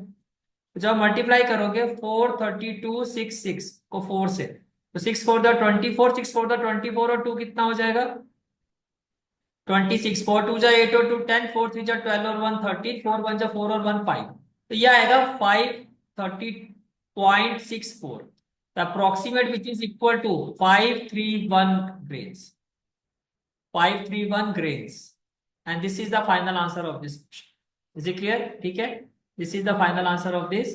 तो जब मल्टीप्लाई करोगे 432.66 को 4 से, तो 6 4 द 24, 6 4 द 24, और 2 कितना हो जाएगा 26, 4 2 जा 8 और 2 10, 4 3 जा 12 और 1 13, 4 1 जा 4 और 1 5, तो यह आएगा 530.64, the approximate which is equal to 531 grains, 531 grains, and this is the final answer of this question. Is it clear, ठीक है, this is the final answer of this.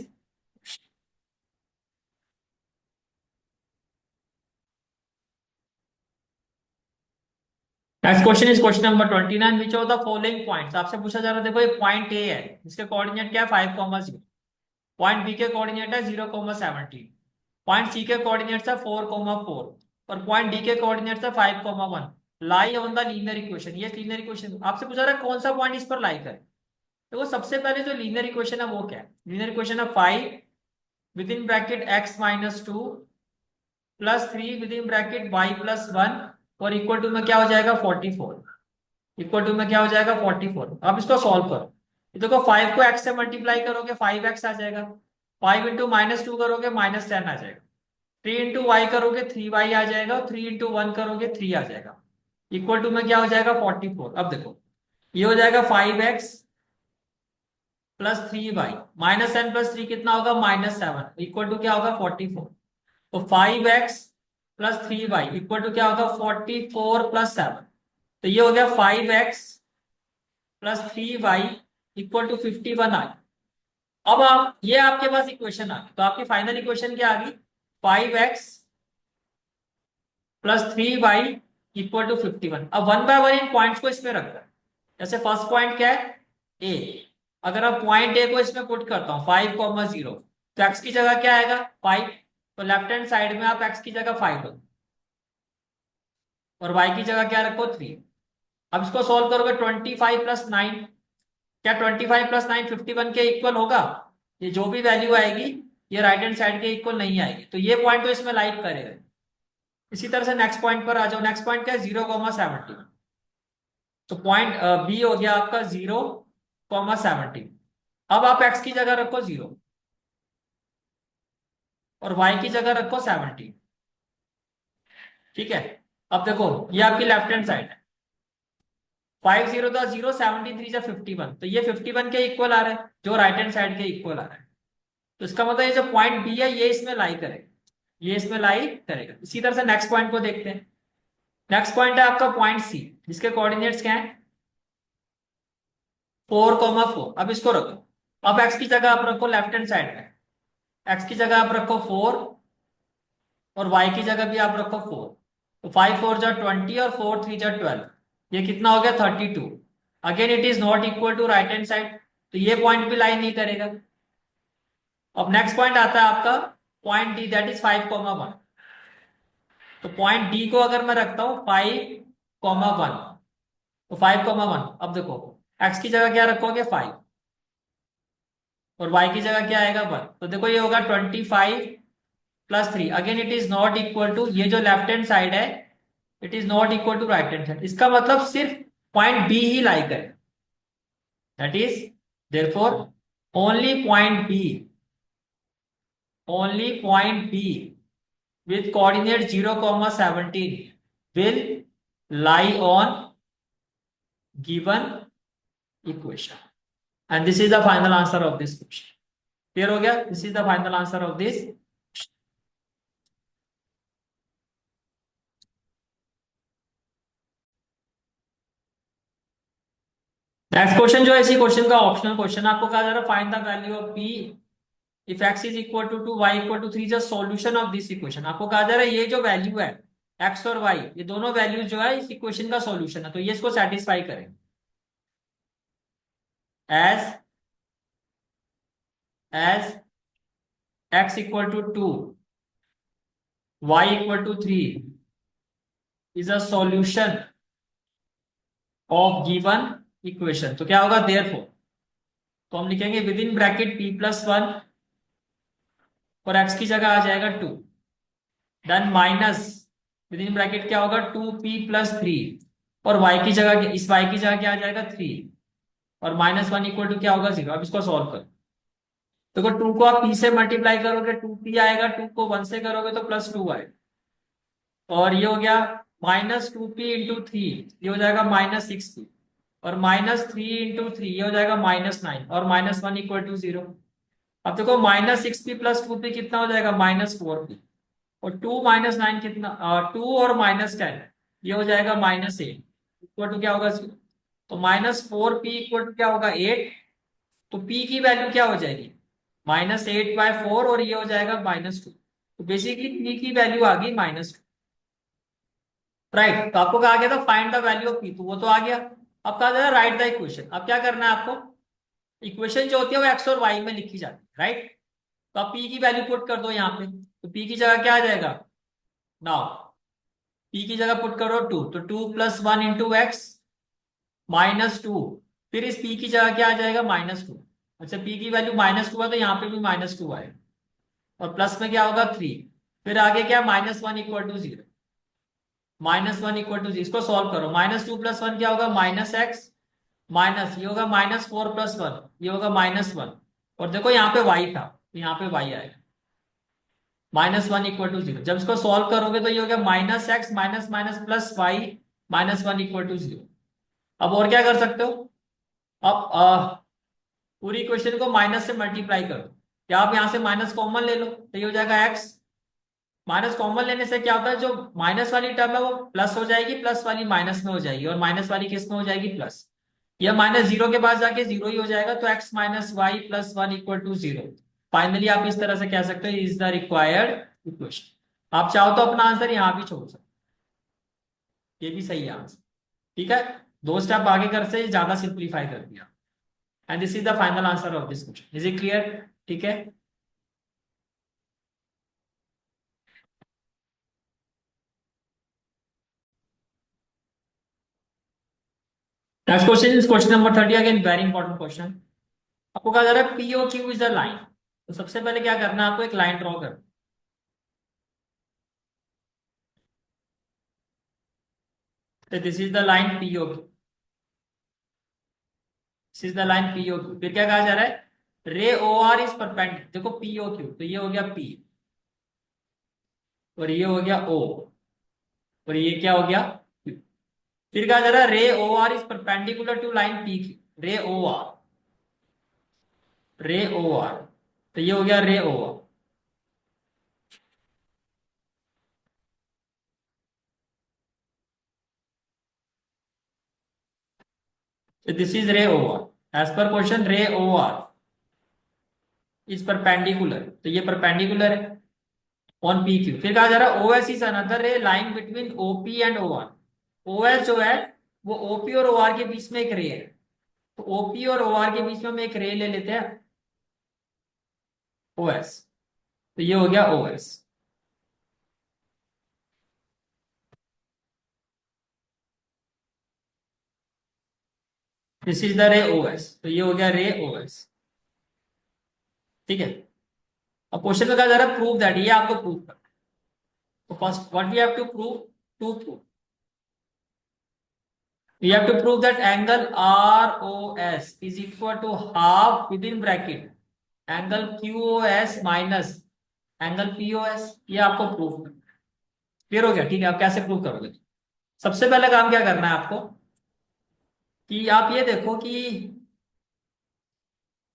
Next question is question number 29, which of the following points, आपसे पूछा जा रहा है, देखो ये पॉइंट ए है, इसके कोऑर्डिनेट क्या है 5,0, पॉइंट बी के कोऑर्डिनेट है 0,17, पॉइंट सी के कोऑर्डिनेट है 4,4, और पॉइंट डी के कोऑर्डिनेट है 5,1, lie on the linear equation. ये लीनियर इक्वेशन आपसे पूछा रहा है कौन सा पॉइंट इस पर लाई करे। तो वो सबसे पहले जो लीनियर इक्वेशन है वो क्या है, लीनियर इक्वेशन है 5 with in bracket x minus 2 plus 3 with in bracket y plus 1, और इक्वल टू में क्या हो जाएगा 44, इक्वल टू में क्या हो जाएगा 44। अब इसको सॉल्व करो, ये देखो 5 को x से मल्टीप्लाई करोगे 5x आ जाएगा, 5 इंटू -2 करोगे -10 आ जाएगा, 3 इंटू वाई करोगे 3y आ जाएगा, 3 इंटू 1 करोगे 3 आ जाएगा, इक्वल टू में क्या हो जाएगा 44। अब देखो ये हो जाएगा 5x प्लस 3y, -10 प्लस 3 कितना होगा -7, इक्वल टू क्या होगा 44। तो 5x plus 3y equal to क्या होगा 44 प्लस 7, तो ये हो गया 5x plus 3y equal to 51 आ गया। अब आप ये आपके पास इक्वेशन आ गई, तो आपकी फाइनल इक्वेशन क्या आ गई 5x plus 3y equal to 51। अब 1/1 इन पॉइंट्स को इसमें रखकर, जैसे फर्स्ट पॉइंट क्या है ए, अगर आप पॉइंट ए को इसमें पुट करता हूं 5,0, तो x की जगह क्या आएगा 5, तो लेफ्ट हैंड साइड में आप x की जगह 5 रखो और y की जगह क्या रखो 3। अब इसको सॉल्व करोगे 25 प्लस 9, क्या 25 प्लस 9 51 के इक्वल होगा, ये जो भी वैल्यू आएगी ये राइट हैंड साइड के इक्वल नहीं आएगी, तो ये पॉइंट तो इसमें लाइक करेगा। इसी तरह से नेक्स्ट पॉइंट पर आ जाओ, नेक्स्ट पॉइंट क्या है 0,17, तो पॉइंट बी हो गया आपका 0,17। अब आप एक्स की जगह रखो 0 और वाई की जगह रखो 17। ठीक है, अब देखो ये आपकी लेफ्ट हैंड साइड है। 50 था 0, 73 जा 51, तो ये 51 के इक्वल आ रहा है, जो राइट हैंड साइड के इक्वल आ रहा है। तो इसका मतलब ये जो पॉइंट बी है ये इसमें लाई करेगा, ये इसमें लाई करेगा। इसी तरह से नेक्स्ट पॉइंट को देखते हैं। नेक्स्ट पॉइंट है आपका पॉइंट सी, जिसके कोऑर्डिनेट्स क्या है 4,4। अब इसको रखो। अब एक्स की जगह आप रखो लेफ्ट हैंड साइड में, एक्स की जगह आप रखो 4 और वाई की जगह भी आप रखो 4। तो 5 4 जा 20 और 4 3 जा 12, ये कितना हो गया 32। Again it is not equal to right hand side, तो ये पॉइंट भी लाइन नहीं करेगा। अब नेक्स्ट पॉइंट आता है आपका पॉइंट डी, दैट इज 5,1। तो पॉइंट डी को अगर मैं रखता हूं 5,1, तो 5,1, अब देखो एक्स की जगह क्या रखोगे 5 और y की जगह क्या आएगा 1, तो देखो ये होगा 25 + 3। Again it is not equal to, ये जो लेफ्ट हैंड साइड है it is not equal to right hand side. इसका मतलब सिर्फ पॉइंट बी ही लाइक है, that is therefore only point B, only point B with coordinate 0,17 will lie on given equation, and this is the final answer of this question. Clear हो गया? This is the final answer of this. Next question जो है इसी क्वेश्चन का ऑप्शनल क्वेश्चन, आपको कहा जा रहा है find the value of p if x is equal to 2 y equal to 3 is a solution of this equation। आपको कहा जा रहा है ये जो वैल्यू है x और y, ये दोनों वैल्यू जो है इस इक्वेशन का सॉल्यूशन है, तो ये इसको सेटिस्फाई करें। As x equal to 2 y equal to 3 is a solution of given equation, तो क्या होगा therefore, तो हम लिखेंगे विद इन ब्रैकेट p+1 और x की जगह आ जाएगा 2, then minus with in bracket क्या होगा 2p+3 और y की जगह, इस y की जगह क्या आ जाएगा 3 और -1 इक्वल टू क्या होगा 0। अब इसको सॉल्व करो। देखो 2 को आप p से मल्टीप्लाई करोगे 2p आएगा, 2 को 1 से करोगे तो +2 आएगा, और ये हो गया -2p × 3, ये हो जाएगा -6p, और -3 × 3 ये हो जाएगा -9, और -1 इक्वल टू 0। अब देखो -6p + 2p कितना हो जाएगा -4p, और 2 -9 कितना 2 और -10 ये हो जाएगा -8 इक्वल टू क्या होगा 0। तो -4p इक्वल टू क्या होगा 8, तो p की वैल्यू क्या हो जाएगी -8/4 और ये हो जाएगा -2, तो बेसिकली p की वैल्यू आ गई -2। राइट, तो आपको कहा गया था find the value of P, तो वो तो आ गया। अब कहा जा राइट द इक्वेशन। अब क्या करना है आपको, इक्वेशन जो होती है वो एक्स और वाई में लिखी जाती है, राइट। तो आप पी की वैल्यू पुट कर दो यहाँ पे, तो पी की जगह क्या आ जाएगा नाउ, पी की जगह पुट करो 2, तो 2+1 × x -2, फिर इस पी की जगह क्या आ जाएगा -2। अच्छा पी की वैल्यू -2 है तो यहाँ पे भी -2 आएगा, और प्लस में क्या होगा 3, फिर आगे क्या -1 इक्वल टू 0, -1 इक्वल टू 0। इसको सॉल्व करो, -2 + 1 क्या होगा -x, माइनस ये होगा -4 + 1 ये होगा -1, और देखो यहाँ पे y था तो यहाँ पे y आएगा -1 इक्वल टू 0। जब इसको सॉल्व करोगे तो ये हो गया -x minus minus plus y -1 equal to 0। अब और क्या कर सकते हो, अब पूरी इक्वेशन को माइनस से मल्टीप्लाई करो, या आप यहाँ से माइनस कॉमन ले लो तो ये हो जाएगा x। माइनस कॉमन लेने से क्या होता है, जो माइनस वाली टर्म है वो प्लस हो जाएगी, प्लस वाली माइनस में हो जाएगी, और माइनस वाली किस में हो जाएगी प्लस। यह -0 के पास जाके 0 ही हो जाएगा, तो x - y+1 equal to 0। Finally आप इस तरह से कह सकते हो इज द रिक्वायर्ड इक्वेशन। आप चाहो तो अपना आंसर यहाँ भी छोड़ सकते, ये भी सही है आंसर। ठीक है, 2 स्टेप आगे कर से ज्यादा सिंप्लीफाई कर दिया, and this is the final answer of this question. Is it clear? ठीक है, next question is question number 30, again very important question. आपको कहा जा रहा है PO Q is the line, तो सबसे पहले क्या करना है आपको, एक लाइन ड्रॉ कर। This is the line PO Q, this is the line PO Q. फिर क्या कहा जा रहा है, ray O R is perpendicular, देखो पीओ क्यू, तो ये हो गया पी, और ये हो गया ओ, और ये क्या हो गया Q। फिर कहा जा रहा है ray O R is perpendicular to line P Q, ray O are, रे ओ आर, तो ये हो गया ray O R. So this is ray OR. As per question, ray OR is perpendicular. तो ये perpendicular है on PQ। फिर कहा जा रहा है OS is another ray lying between OP and OR। OS जो है वो OP और OR के बीच में एक रे है, तो OP और OR के बीच में हम एक रे ले लेते हैं OS, तो ये हो गया OS। दिस इज द रे OS, तो ये हो गया रे OS। ठीक है। अब क्वेश्चन में कहा जा रहा है प्रूव दैट, ये आपको प्रूव करना है। तो first what we have to prove, to prove we have to prove that angle ROS is equal to half within bracket angle QOS minus angle POS। ये आपको प्रूव करना है। क्लियर हो गया? ठीक है, आप कैसे प्रूव करोगे? सबसे पहले काम क्या करना है आपको, कि आप ये देखो कि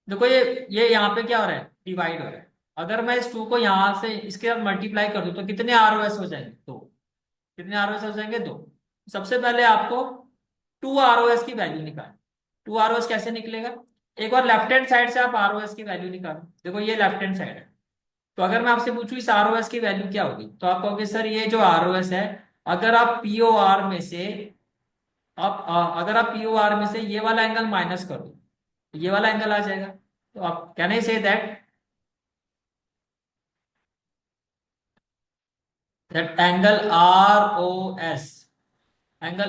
देखो ये यहाँ पे क्या हो रहा है, डिवाइड हो रहा है। अगर मैं इस टू को यहां से इसके साथ मल्टीप्लाई कर दूं तो कितने ROS हो जाएंगे, दो। कितने ROS हो जाएंगे, दो। सबसे पहले आपको टू ROS की वैल्यू निकालनी। टू ROS कैसे निकलेगा, एक बार लेफ्ट हैंड साइड से आप ROS की वैल्यू निकालो। देखो ये लेफ्ट हैंड साइड है, तो अगर मैं आपसे पूछूं इस ROS की वैल्यू क्या होगी, तो आप कहोगे सर ये जो ROS है, अगर आप POR में से अगर आप POR में से ये वाला एंगल माइनस कर दो तो ये वाला एंगल आ जाएगा। तो आप can I say that angle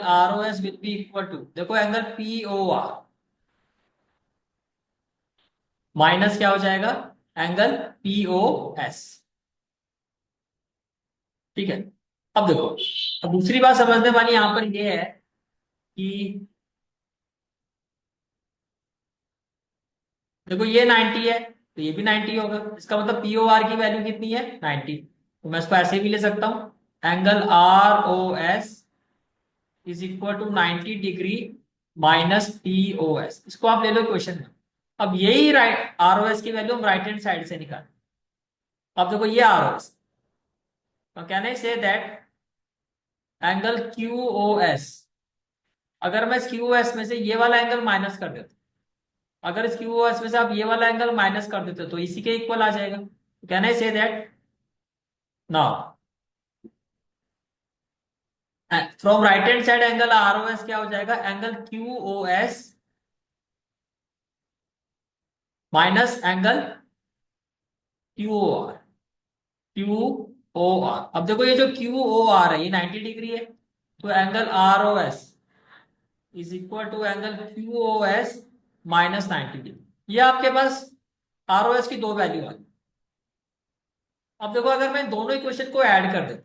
ROS will be equal to, देखो एंगल POR माइनस क्या हो जाएगा, एंगल POS। ठीक है। अब देखो, अब दूसरी बात समझने वाली यहां पर ये है कि देखो ये 90 है तो ये भी 90 होगा, इसका मतलब POR की वैल्यू कितनी है, 90। तो मैं इसको ऐसे भी ले सकता हूं, angle ROS is equal to 90 degree minus POS। इसको आप ले लो क्वेश्चन में। अब यही राइट ROS की वैल्यू हम राइट हैंड साइड से निकाल। अब देखो ये ROS, तो can I say that angle QOS, अगर मैं इस QOS में से ये वाला एंगल माइनस कर देता, अगर इस QOS में से आप ये वाला एंगल माइनस कर देते तो इसी के इक्वल आ जाएगा। Can I say that now from right hand side angle ROS क्या हो जाएगा, angle QOS minus angle QOR। QOR, अब देखो ये जो QOR है ये 90 डिग्री है, तो angle ROS is equal to angle QOS minus 90 degree. ये आपके पास ROS की दो वैल्यू आ गई। अब देखो अगर मैं दोनों इक्वेशन को ऐड कर दे,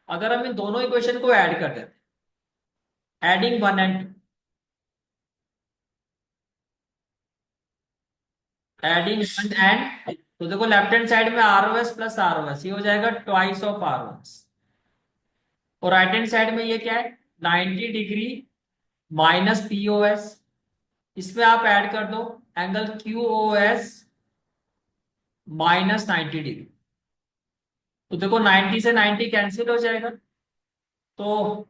अगर हम इन दोनों इक्वेशन को ऐड कर देते, adding one and adding one and, तो देखो लेफ्ट हैंड साइड में ROS प्लस ROS ये हो जाएगा ट्वाइस ऑफ ROS, और राइट हैंड साइड में ये क्या है, 90 डिग्री माइनस POS। इसमें आप ऐड कर दो एंगल QOS माइनस 90 डिग्री, तो देखो 90 से 90 कैंसिल हो जाएगा, तो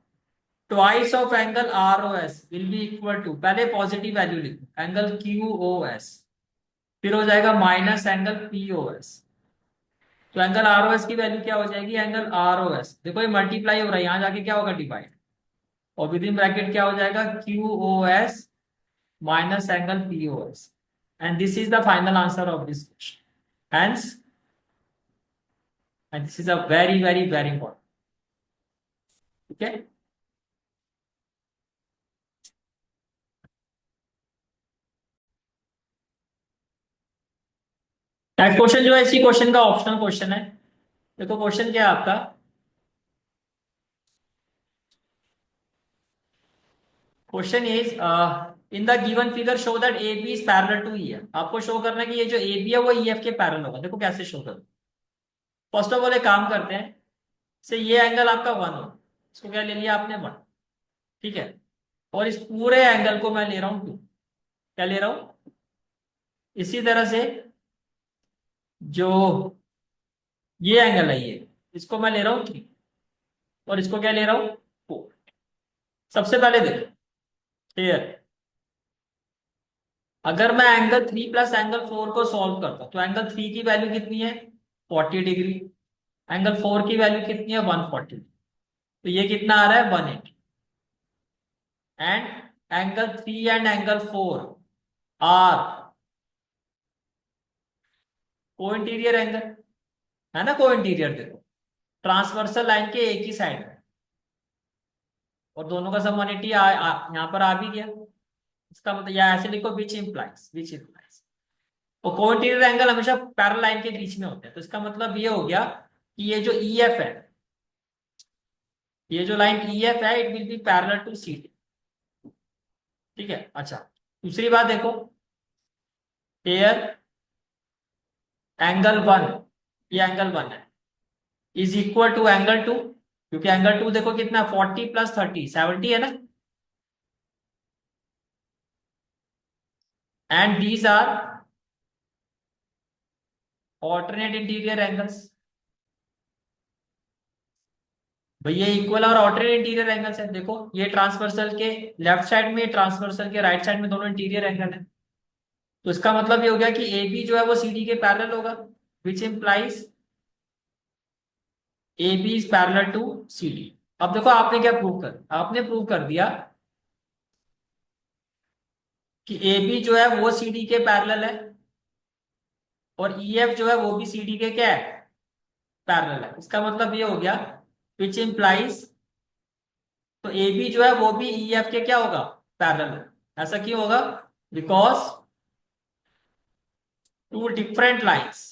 twice of angle ROS will be equal to, पहले पॉजिटिव वैल्यू लिखो एंगल QOS, फिर हो जाएगा माइनस एंगल POS। तो एंगल ROS की वैल्यू क्या हो जाएगी, एंगल ROS देखो ये मल्टीप्लाई हो रहा है, यहां जाके क्या होगा, डिवाइड, और विद इन ब्रैकेट क्या हो जाएगा, QOS minus angle POS। And this is the final answer of this question. Hence and this is a very very very important. ठीक है। नेक्स्ट क्वेश्चन जो है इसी क्वेश्चन का ऑप्शनल क्वेश्चन है। देखो क्वेश्चन क्या है आपका, question is in the given figure show that A B is parallel to E F. आपको शो करना है कि ये जो ए बी है वो ई एफ के पैरेलल होगा। देखो कैसे शो कर। फर्स्ट ऑफ ऑल एक काम करते हैं, से ये एंगल आपका 1 हो, इसको क्या ले लिया आपने 1, ठीक है। और इस पूरे एंगल को मैं ले रहा हूं 2, क्या ले रहा हूं। इसी तरह से जो ये एंगल है ये, इसको मैं ले रहा हूं 3, और इसको क्या ले रहा हूं 4। सबसे पहले देखो क्लियर, अगर मैं एंगल 3 प्लस एंगल 4 को सॉल्व करता तो एंगल 3 की वैल्यू कितनी है 40 डिग्री, एंगल 4 की वैल्यू कितनी है 140, तो ये कितना आ रहा है 180। And angle 3 and angle 4 are co-interior angle, है ना। को इंटीरियर देखो, ट्रांसवर्सल लाइन के एक ही साइड है, और दोनों का सम 180 यहाँ पर आ भी गया। इसका मतलब, या ऐसे लिखो विच इंप्लाइज और को इंटीरियर एंगल हमेशा पैरेलल लाइन के बीच में होते हैं। तो इसका मतलब ये हो गया कि ये जो ई एफ है, ये जो लाइन ई एफ है, it will be parallel to C D, ठीक है। अच्छा, दूसरी बात देखो, एयर एंगल 1, ये एंगल 1 है, इज इक्वल टू एंगल 2, क्योंकि एंगल 2 देखो कितना 40 प्लस 30 70 है ना। And these are alternate interior angles. भैया इक्वल और ऑल्टरनेट इंटीरियर एंगल्स है। देखो ये ट्रांसवर्सल के लेफ्ट साइड में, ट्रांसवर्सल के राइट साइड में, दोनों इंटीरियर एंगल है। तो इसका मतलब ये हो गया कि ए बी जो है वो सी डी के पैरेलल होगा, which implies A B is parallel to C D. अब देखो आपने क्या प्रूव कर, आपने प्रूव कर दिया कि ए बी जो है वो सी डी के पैरेलल है, और ई एफ जो है वो भी सी डी के क्या है पैरेलल है। इसका मतलब ये हो गया विच इंप्लाइज, तो ए बी जो है वो भी ई एफ के क्या होगा पैरेलल है। ऐसा क्यों होगा, because two different lines,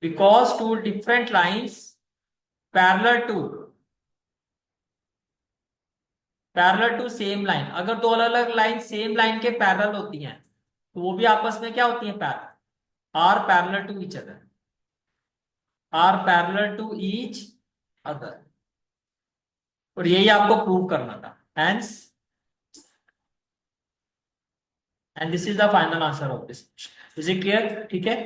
because two different lines parallel to same line, अगर दो अलग अलग लाइन सेम लाइन के पैरेलल होती हैं तो वो भी आपस में क्या होती हैं parallel, are parallel to each other, are parallel to each other. और यही आपको प्रूव करना था। Hence and this is the final answer of this. Is it clear, ठीक है।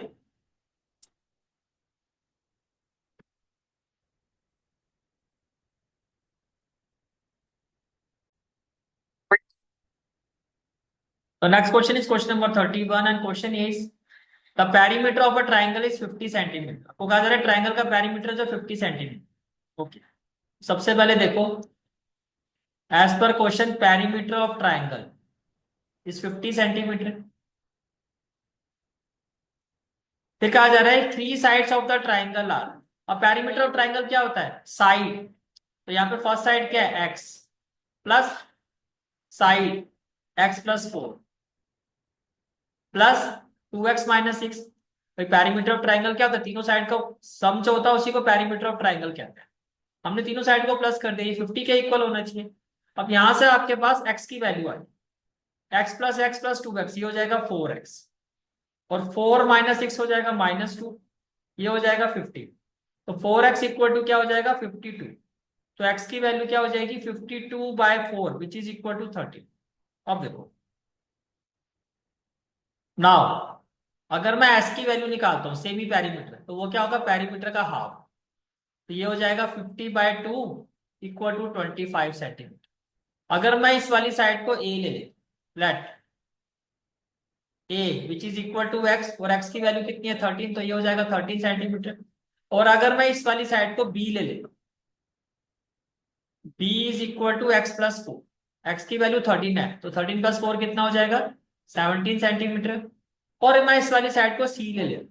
तो next question is question number 31 and question is the perimeter of a triangle is 50 centimetre. आपको कहा जा रहा है ट्राइंगल का पेरीमीटर जो 50 सेंटीमीटर। ओके, सबसे पहले देखो, एज पर question perimeter of triangle is 50 centimetre. फिर कहा जा रहा है three sides of the triangle are. अब पेरीमीटर ऑफ ट्राइंगल क्या होता है साइड, तो यहाँ पे फर्स्ट साइड क्या है x, plus side x plus 4 plus 2x-6। भाई पेरीमीटर ऑफ ट्राइंगल क्या होता है, तीनों साइड का सम जो होता है उसी को पेरीमीटर ऑफ ट्राइंगल कहते हैं। हमने तीनों साइड को प्लस कर दिया, 50 के इक्वल होना चाहिए। अब यहां से आपके पास x की वैल्यू आई, x प्लस 2x, ये हो जाएगा 4x, और 4 - 6 हो जाएगा -2, ये हो जाएगा 50। तो 4x इक्वल टू क्या हो जाएगा 52। तो x की वैल्यू क्या हो जाएगी 52/4 विच इज इक्वल टू 30। अब देखो नाउ, अगर मैं s की वैल्यू निकालता हूँ सेमी पेरीमीटर, तो वो क्या होगा पेरीमीटर का हाफ, तो ये हो जाएगा 50/2 इक्वल टू 25 सेंटीमीटर। अगर मैं इस वाली साइड को a ले let a which is equal to x, और x की वैल्यू कितनी है 13, तो ये हो जाएगा 13 सेंटीमीटर। और अगर मैं इस वाली साइड को b ले लेता, b is equal to x plus 4, x की वैल्यू 13 है, तो 13 प्लस 4 कितना हो जाएगा 17 सेंटीमीटर। और मैं इस वाली साइड को c ले लेता,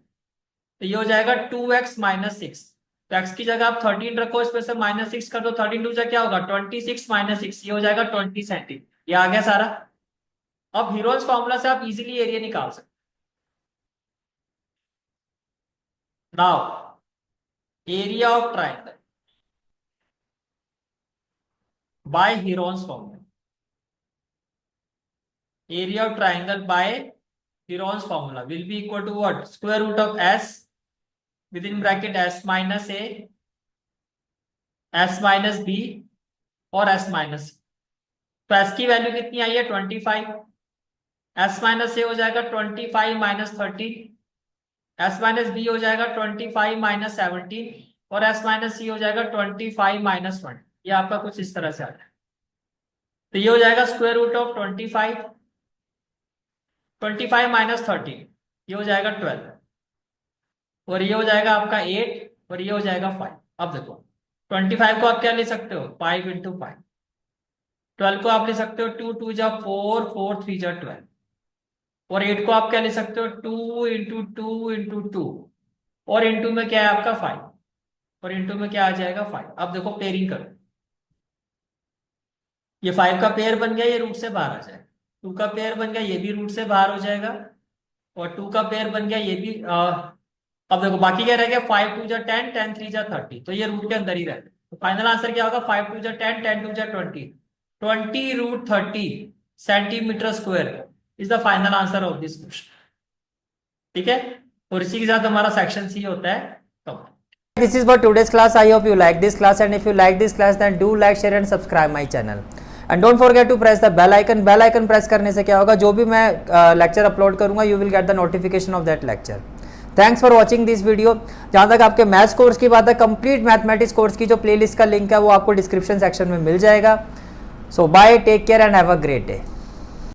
तो ये हो जाएगा 2x-6। तो x की जगह आप 13 रखो, इसमें से -6 कर दो, 13 दूजा क्या होगा 26-6, ये हो जाएगा 20 सेंटीमीटर। ये आ गया सारा। अब हीरोन्स फॉर्मूला से आप इजीली एरिया निकाल सकते। Now area of triangle by Heron's formula, area of triangle by Heron's formula will be equal to what? Square root of s within bracket s minus a, s minus b और s minus। तो s की वैल्यू कितनी आई है 25, s माइनस ए हो जाएगा 25 माइनस 30, s माइनस बी हो जाएगा 25 माइनस 17 और s माइनस सी हो जाएगा 25 माइनस 20। ये आपका कुछ इस तरह से आ जाएगा। तो ये हो जाएगा स्क्वायर रूट ऑफ 25 माइनस 30, ये हो जाएगा 12 और ये हो जाएगा आपका 8 और ये हो जाएगा 5। अब देखो 25 को आप क्या ले सकते हो 5 इंटू 5, 12 को आप ले सकते हो 2 2 जा 4 4 3 जा 12 और 8 को आप क्या ले सकते हो 2 इंटू 2 इंटू 2 और इंटू में क्या है आपका 5 और इंटू में क्या आ जाएगा 5। अब देखो पेयरिंग करो, ये 5 का पेयर बन गया, ये रूट से बाहर आ जाएगा, 2 का पेयर बन गया, ये भी रूट से बाहर हो जाएगा और 2 का पेयर बन गया, ये भी अब देखो बाकी क्या रह गया 5 2 जा 10 10 3 जा 30, तो ये रूट के अंदर ही रहेगा। तो फाइनल आंसर क्या होगा 5 2 जा 10 10 2 जा 20 root 30 centimetre square is the final answer of this question. ठीक है, और इसी के साथ हमारा सेक्शन सी होता है complete. This is for today's class. I hope you like this class, and if you like this class then do like, share and subscribe my channel. And don't forget to press the bell icon. Bell icon press करने से क्या होगा, जो भी मैं लेक्चर अपलोड करूंगा you will get the notification of that lecture. Thanks for watching this video. जहाँ तक आपके मैथ्स कोर्स की बात है, कंप्लीट मैथमेटिक्स कोर्स की जो प्लेलिस्ट का लिंक है वो आपको डिस्क्रिप्शन सेक्शन में मिल जाएगा. So bye, take care and have a great day.